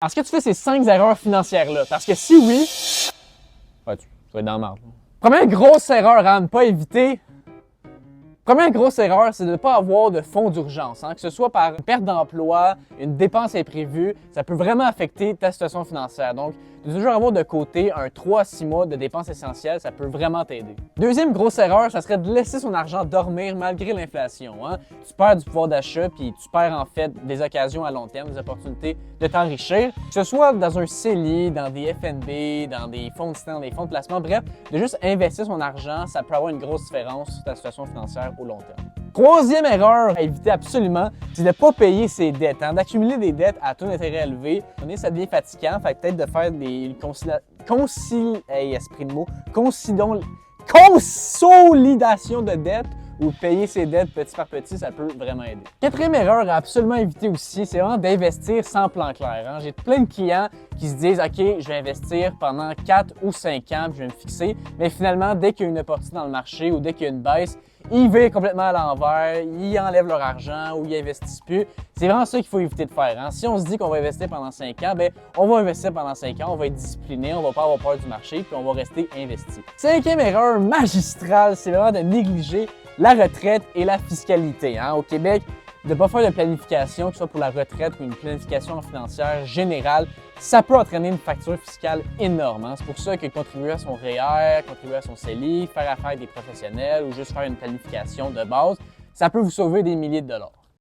Est-ce que tu fais ces 5 erreurs financières-là? Parce que si oui, ouais, tu vas être dans la merde. Première grosse erreur à ne pas éviter, première grosse erreur, c'est de ne pas avoir de fonds d'urgence. Que ce soit par une perte d'emploi, une dépense imprévue, ça peut vraiment affecter ta situation financière. Donc, de toujours avoir de côté un 3 à 6 mois de dépenses essentielles, ça peut vraiment t'aider. Deuxième grosse erreur, ça serait de laisser son argent dormir malgré l'inflation. Tu perds du pouvoir d'achat, puis tu perds en fait des occasions à long terme, des opportunités de t'enrichir. Que ce soit dans un CELI, dans des FNB, dans des fonds de dans des fonds de placement, bref, de juste investir son argent, ça peut avoir une grosse différence sur ta situation financière au long terme. Troisième erreur à éviter absolument, c'est de ne pas payer ses dettes. D'accumuler des dettes à taux d'intérêt élevé, ça devient fatigant, fait peut-être de faire des consolidation de dettes ou payer ses dettes petit par petit, ça peut vraiment aider. Quatrième erreur à absolument éviter aussi, c'est vraiment d'investir sans plan clair. J'ai plein de clients qui se disent « OK, je vais investir pendant 4 ou 5 ans, puis je vais me fixer », mais finalement, dès qu'il y a une opportunité dans le marché ou dès qu'il y a une baisse, ils virent complètement à l'envers, ils enlèvent leur argent ou ils investissent plus. C'est vraiment ça qu'il faut éviter de faire. Si on se dit qu'on va investir pendant 5 ans, on va investir pendant 5 ans, on va être discipliné, on va pas avoir peur du marché, puis on va rester investi. Cinquième erreur magistrale, c'est vraiment de négliger la retraite et la fiscalité. Au Québec, de ne pas faire de planification, que ce soit pour la retraite ou une planification financière générale, ça peut entraîner une facture fiscale énorme. C'est pour ça que contribuer à son REER, contribuer à son CELI, faire affaire avec des professionnels ou juste faire une planification de base, ça peut vous sauver des milliers de dollars.